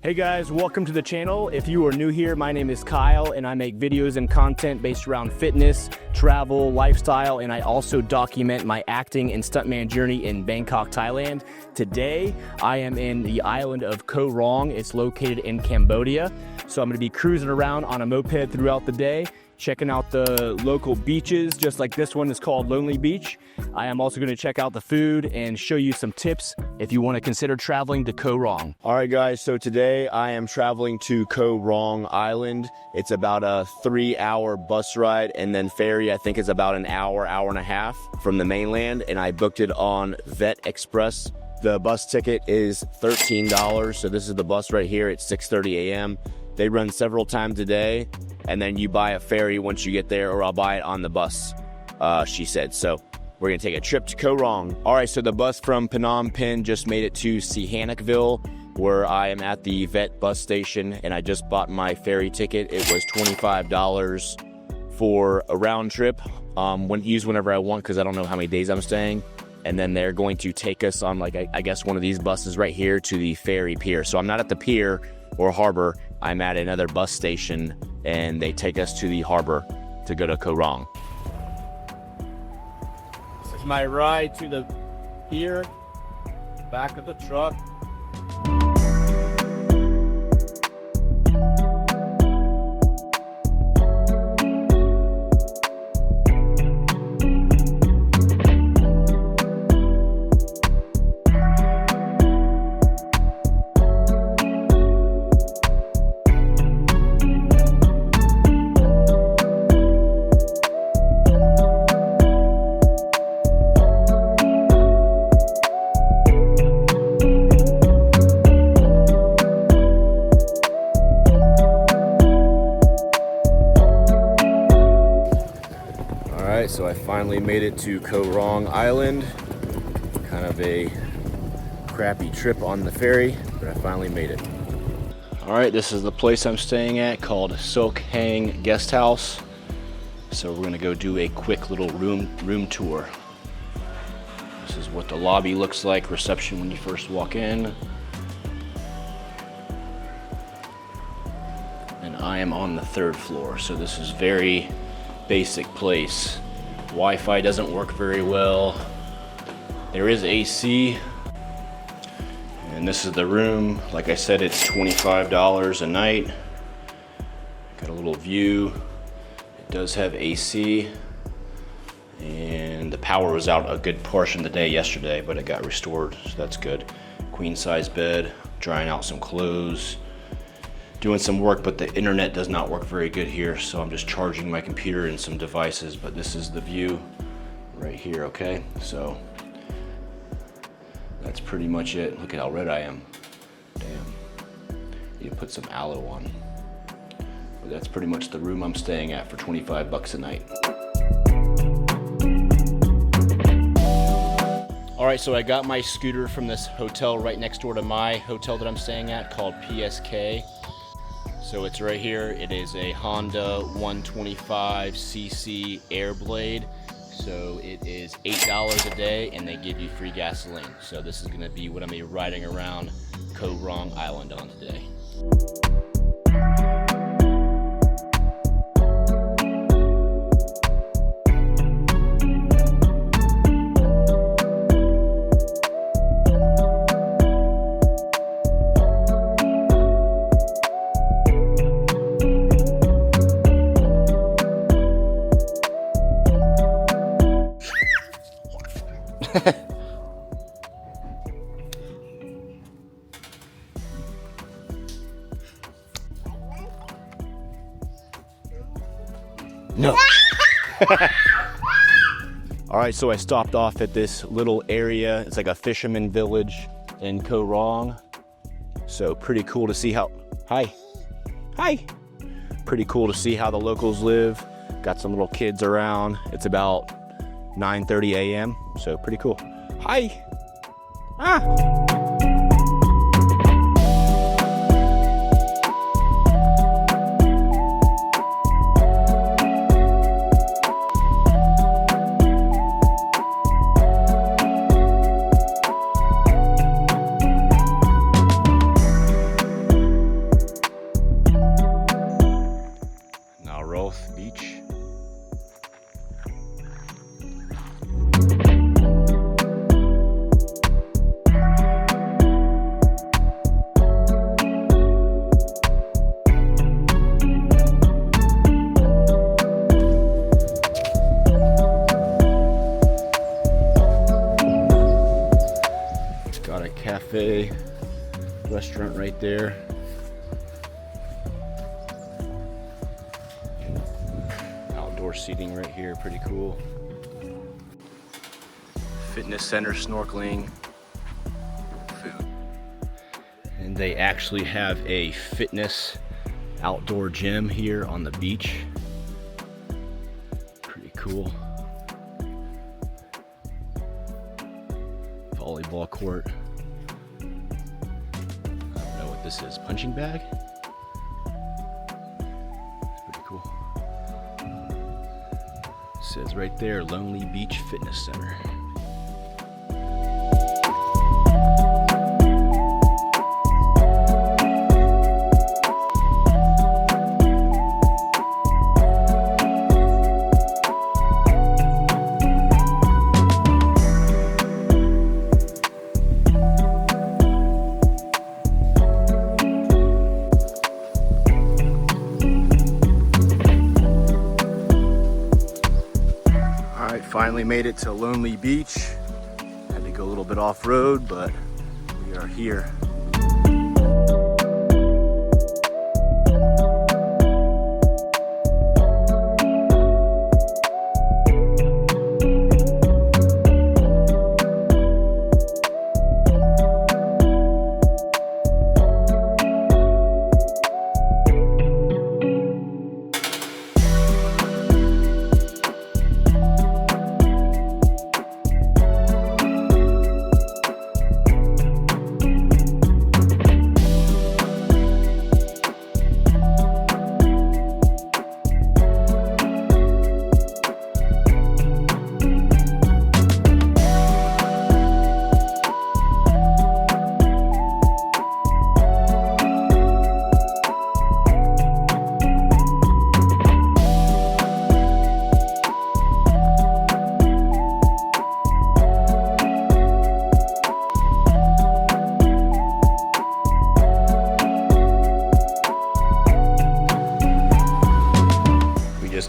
Hey guys, welcome to the channel. If you are new here, my name is Kyle and I make videos and content based around fitness, travel, lifestyle, and I also document my acting and stuntman journey in Bangkok, Thailand. Today, I am in the island of Koh Rong. It's located in Cambodia. So I'm gonna be cruising around on a moped throughout the day, checking out the local beaches, just like this one is called Lonely Beach. I am also gonna check out the food and show you some tips if you wanna consider traveling to Koh Rong. All right guys, so today I am traveling to Koh Rong Island. It's about a 3-hour bus ride, and then ferry I think is about an hour, hour and a half from the mainland, and I booked it on Vet Express. The bus ticket is $13, so this is the bus right here at 6:30 a.m. They run several times a day, and then you buy a ferry once you get there, or I'll buy it on the bus, she said. So we're gonna take a trip to Koh Rong. All right, so the bus from Phnom Penh just made it to 𝐷𝐿, where I am at the vet bus station, and I just bought my ferry ticket. It was $25 for a round trip. Use whenever I want, because I don't know how many days I'm staying. And then they're going to take us on, like, I guess one of these buses right here to the ferry pier. So I'm not at the pier or harbor. I'm at another bus station, and they take us to the harbor to go to Koh Rong. This is my ride to the pier, back of the truck. So I finally made it to Koh Rong Island. Kind of a crappy trip on the ferry, but I finally made it. All right, this is the place I'm staying at, called 𝐷𝐿 Guest House. So we're gonna go do a quick little room tour. This is what the lobby looks like, reception when you first walk in. And I am on the 3rd floor, so this is very basic place. Wi-Fi doesn't work very well. There is AC. And this is the room. Like I said, it's $25 a night. Got a little view. It does have AC. And the power was out a good portion of the day yesterday, but it got restored, so that's good. Queen size bed, drying out some clothes. Doing some work, but the internet does not work very good here, so I'm just charging my computer and some devices, but this is the view right here, okay? So that's pretty much it. Look at how red I am. Damn. Need to put some aloe on. But that's pretty much the room I'm staying at for 25 bucks a night. All right, so I got my scooter from this hotel right next door to my hotel that I'm staying at, called PSK. So it's right here. It is a Honda 125cc Airblade. So it is $8 a day, and they give you free gasoline. So this is gonna be what I'm gonna be riding around Koh Rong Island on today. No. All right, so I stopped off at this little area. It's like a fisherman village in Koh Rong. So pretty cool to see how, hi. Pretty cool to see how the locals live. Got some little kids around. It's about 9:30 a.m. So pretty cool. Hi. cafe, restaurant right there. Outdoor seating right here, pretty cool. Fitness center, snorkeling, food. And they actually have a fitness outdoor gym here on the beach. Pretty cool. Volleyball court. I don't know what this is. Punching bag? It's pretty cool. It says right there, Lonely Beach Fitness Center. Finally made it to Lonely Beach. Had to go a little bit off-road, but we are here.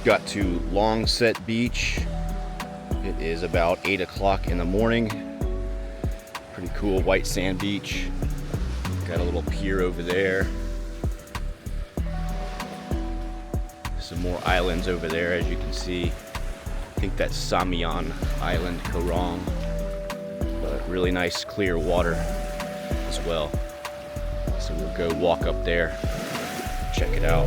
Got to Longset Beach. It is about 8 o'clock in the morning. Pretty cool white sand beach. Got a little pier over there. Some more islands over there, as you can see. I think that's Samian Island, Koh Rong. But really nice clear water as well. So we'll go walk up there, check it out.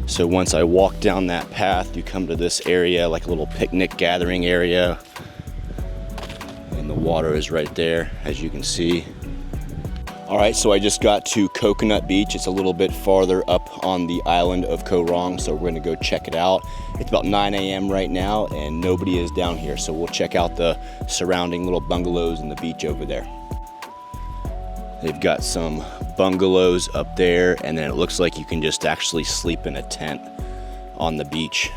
So once I walk down that path, you come to this area, like a little picnic gathering area. And the water is right there, as you can see. All right, so I just got to Coconut Beach. It's a little bit farther up on the island of Koh Rong, so we're gonna go check it out. It's about 9 a.m. right now, and nobody is down here. So we'll check out the surrounding little bungalows and the beach over there. They've got some bungalows up there, and then it looks like you can just actually sleep in a tent on the beach.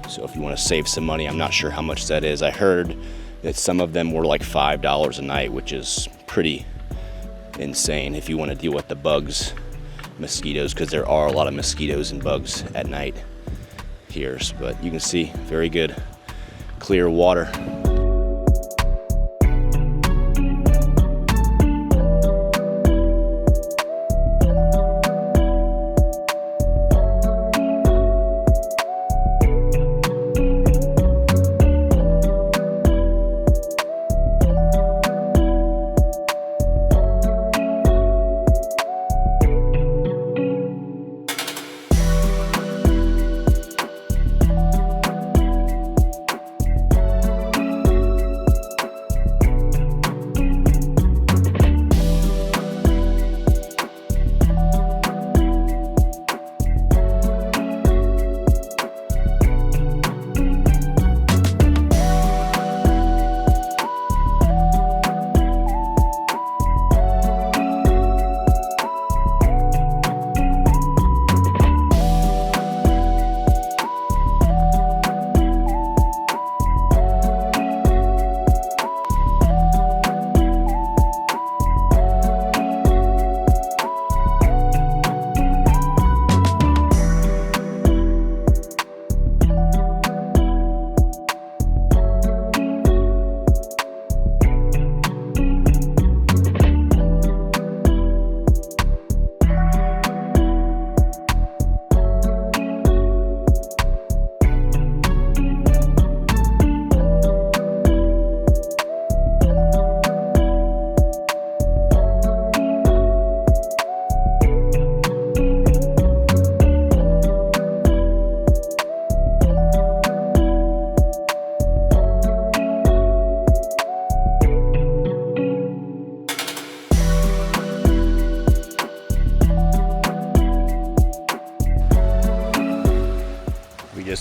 So if you want to save some money, I'm not sure how much that is. I heard that some of them were like $5 a night, which is pretty insane if you want to deal with the bugs, mosquitoes, because there are a lot of mosquitoes and bugs at night here. But you can see very good clear water.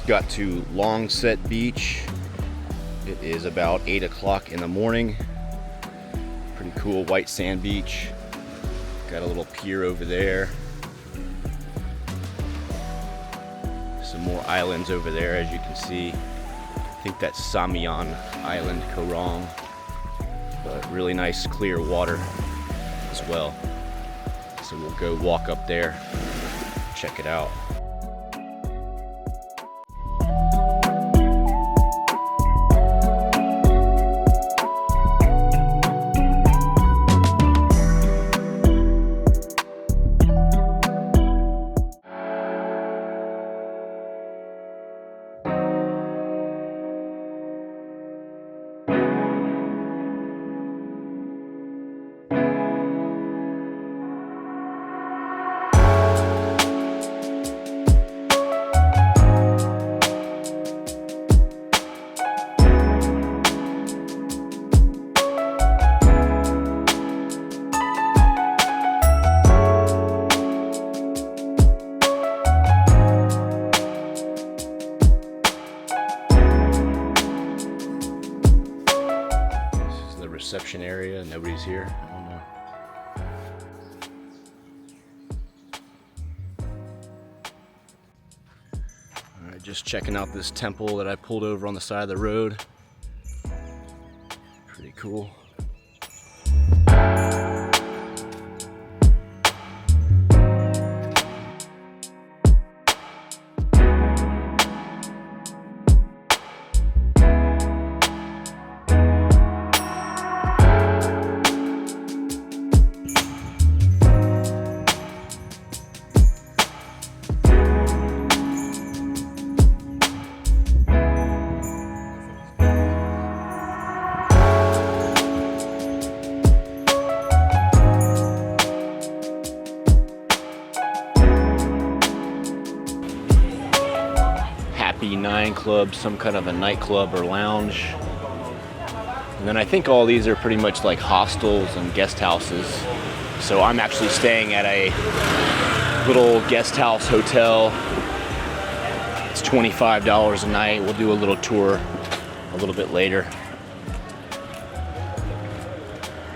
just got to Longset Beach. It is about 8 o'clock in the morning. Pretty cool white sand beach. Got a little pier over there. Some more islands over there, as you can see. I think that's Samian Island, Koh Rong. But really nice clear water as well. So we'll go walk up there, check it out. Reception area, nobody's here. I don't know. All right, just checking out this temple that I pulled over on the side of the road. Pretty cool. Nine Club, some kind of a nightclub or lounge. And then I think all these are pretty much like hostels and guest houses. So I'm actually staying at a little guest house hotel. It's $25 a night. We'll do a little tour a little bit later.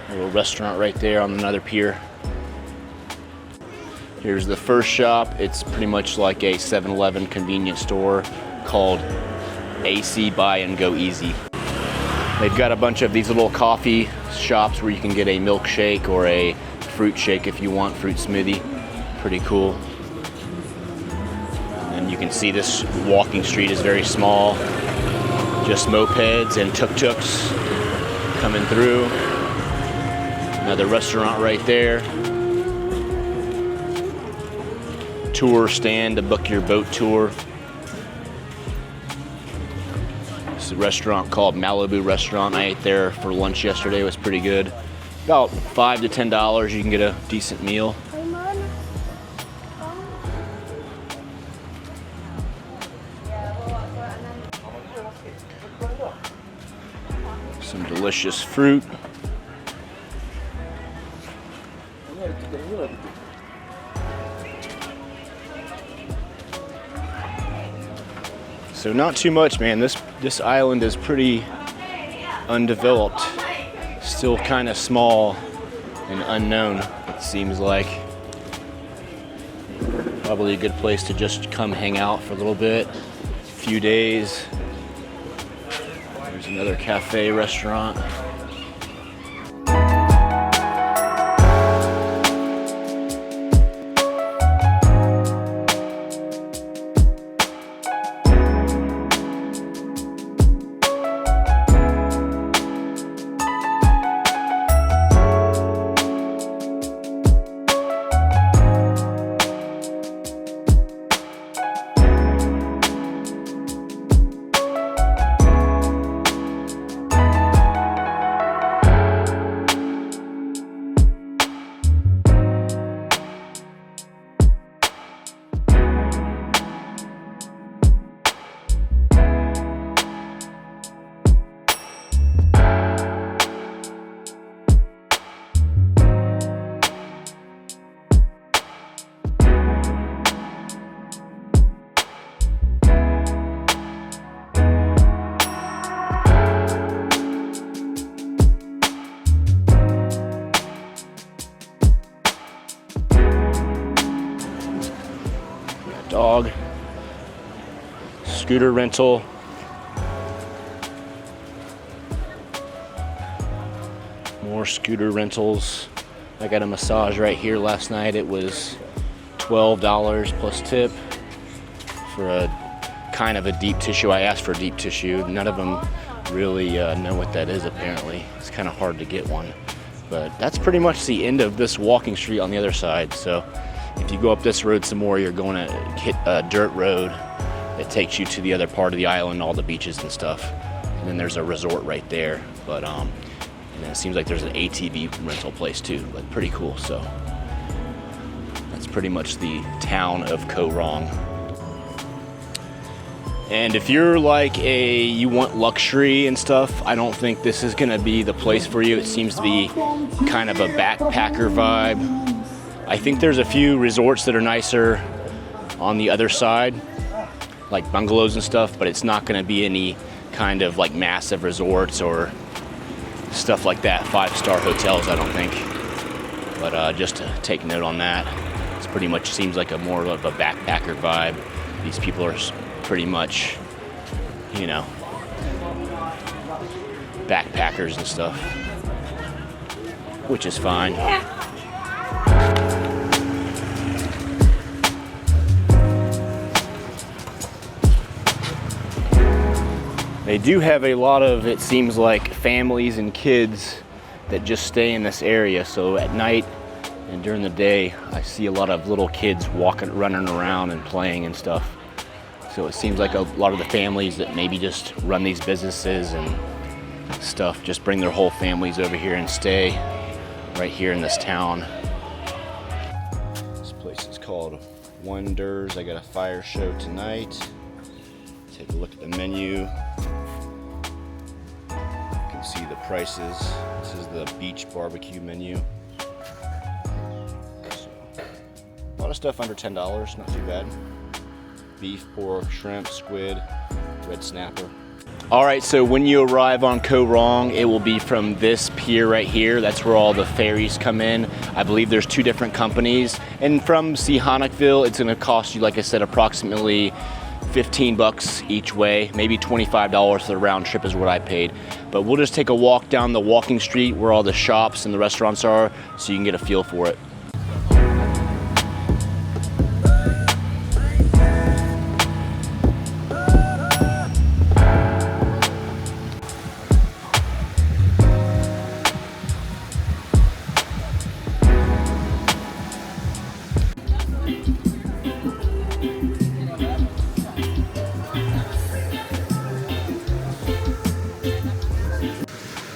A little restaurant right there on another pier. Here's the first shop. It's pretty much like a 7-Eleven convenience store called AC Buy and Go Easy. They've got a bunch of these little coffee shops where you can get a milkshake or a fruit shake if you want, fruit smoothie. Pretty cool. And you can see this walking street is very small. Just mopeds and tuk-tuks coming through. Another restaurant right there. Tour stand to book your boat tour. A restaurant called Malibu Restaurant. I ate there for lunch yesterday. It was pretty good. About $5 to $10 you can get a decent meal. Some delicious fruit. So not too much, man. This island is pretty undeveloped. Still kind of small and unknown, it seems like. Probably a good place to just come hang out for a little bit, a few days. There's another cafe restaurant. dog. Scooter rental. More scooter rentals. I got a massage right here last night. It was $12 plus tip for a kind of a deep tissue. I asked for a deep tissue. None of them really know what that is apparently. It's kind of hard to get one. But that's pretty much the end of this walking street on the other side. So if you go up this road some more, you're going to hit a dirt road that takes you to the other part of the island, all the beaches and stuff. And then there's a resort right there. But and then it seems like there's an ATV rental place too, but pretty cool. So that's pretty much the town of Koh Rong. And if you're like you want luxury and stuff, I don't think this is gonna be the place for you. It seems to be kind of a backpacker vibe. I think there's a few resorts that are nicer on the other side, like bungalows and stuff, but it's not gonna be any kind of like massive resorts or stuff like that, 5-star hotels, I don't think. But just to take note on that, it's pretty much seems like a more of a backpacker vibe. These people are pretty much, you know, backpackers and stuff, which is fine. They do have a lot of, it seems like, families and kids that just stay in this area. So at night and during the day, I see a lot of little kids running around and playing and stuff. So it seems like a lot of the families that maybe just run these businesses and stuff just bring their whole families over here and stay right here in this town. This place is called Wonders. I got a fire show tonight. Take a look at the menu. You can see the prices. This is the beach barbecue menu. So, a lot of stuff under $10, not too bad. Beef, pork, shrimp, squid, red snapper. All right, so when you arrive on Koh Rong, it will be from this pier right here. That's where all the ferries come in. I believe there's 2 different companies. And from 𝐷𝐻𝐿, it's gonna cost you, like I said, approximately 15 bucks each way, maybe $25 for the round trip is what I paid. But we'll just take a walk down the walking street where all the shops and the restaurants are so you can get a feel for it.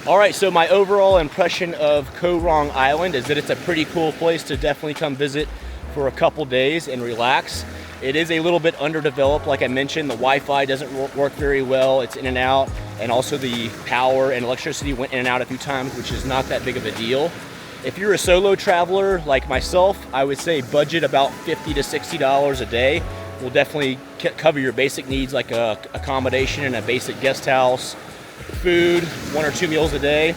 All right, so my overall impression of Koh Rong Island is that it's a pretty cool place to definitely come visit for a couple days and relax. It is a little bit underdeveloped, like I mentioned. The Wi-Fi doesn't work very well. It's in and out, and also the power and electricity went in and out a few times, which is not that big of a deal. If you're a solo traveler like myself, I would say budget about $50 to $60 a day. Will definitely cover your basic needs like accommodation and a basic guest house, food, 1 or 2 meals a day,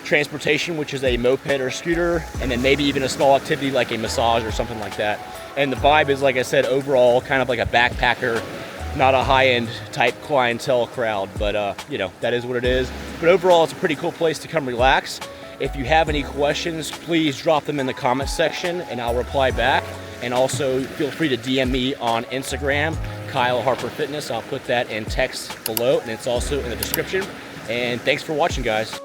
transportation, which is a moped or scooter, and then maybe even a small activity like a massage or something like that. And the vibe is, like I said, overall kind of like a backpacker, not a high-end type clientele crowd, but you know, that is what it is. But overall, it's a pretty cool place to come relax. If you have any questions, please drop them in the comment section and I'll reply back. And also feel free to DM me on Instagram, Kyle Harper Fitness. I'll put that in text below and it's also in the description. And thanks for watching, guys.